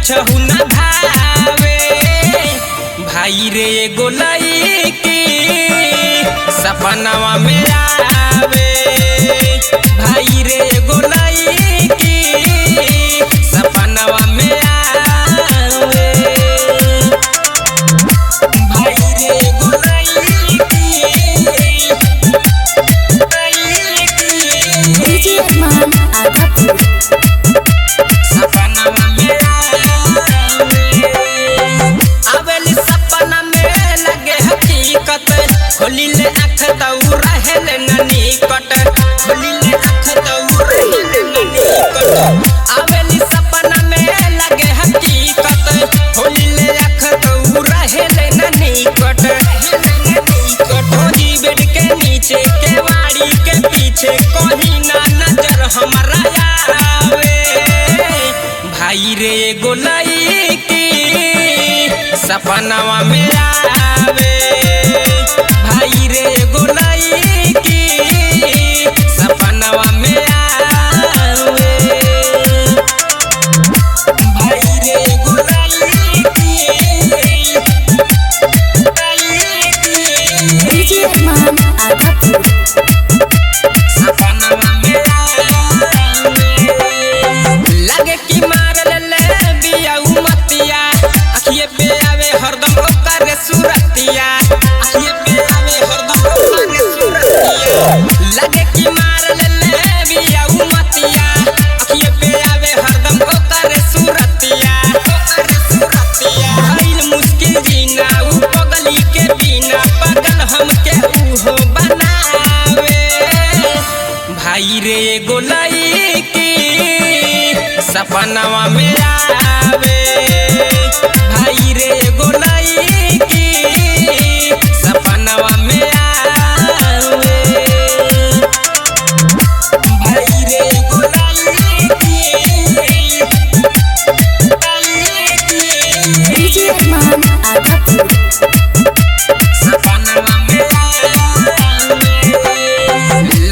कुछ न भावे। भाई रे एगो लईकी सपनवा में आवे। भाई रे एगो लईकी सपनवा में आवे। भाई रे एगो लईकी सपनवा में आवेली। सपना में लगे हकीकत, खोली ले आँख तो रहेले न निकट। खोली ले आँख तो रहेले न निकट। आवेली सपना में लगे हकीकत, खोली ले आँख तो रहेले न निकट। होली बेड के नीचे केवाड़ी के पीछे कहीं ना नजर हमारा आवे। भाई रे एगो लईकी सपनवा में आवे। भाई रे एगो लईकी सपनवा में आवे। भाई रे एगो लईकी सपनवा में लगे कि मार ले बिया उमतिया। अखिए पे आवे हरदम ओकर सूरतिया। अखिए पे आवे हरदम ओकर सूरतिया। लगे कि मार ले बिया उमतिया। अखिए पे आवे हरदम ओकर सूरतिया। ओकर सूरतिया भइल मुश्किल जीना उ पगली के बिना। पगल हमके उहो बनावे। भाई रे एगो लईकी सपनवा में आवे। भाई रे एगो लईकी सपनवा में आवे। भाई रे एगो लईकी सपनवा में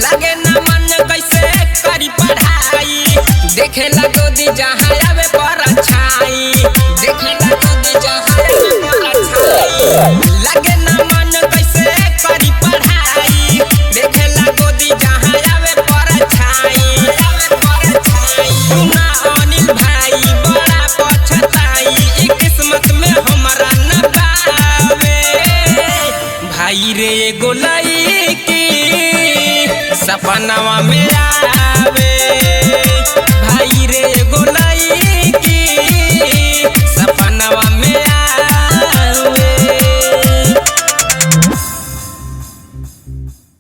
लगे न मन कैसे करी पढ़ाई। देखेला गोदी जहाँ आवे पर अच्छाई। देखेला गोदी जहाँ आवे पर अच्छाई। लगे न मन कैसे करी पढ़ाई। देखेला गोदी जहाँ आवे पर अच्छाई। आवे पर अच्छाई सुना अनिल भाई बड़ा पछताई। ई किस्मत में हमारा न पावे। भाई रे एगो लईकी सपनवा में आवे।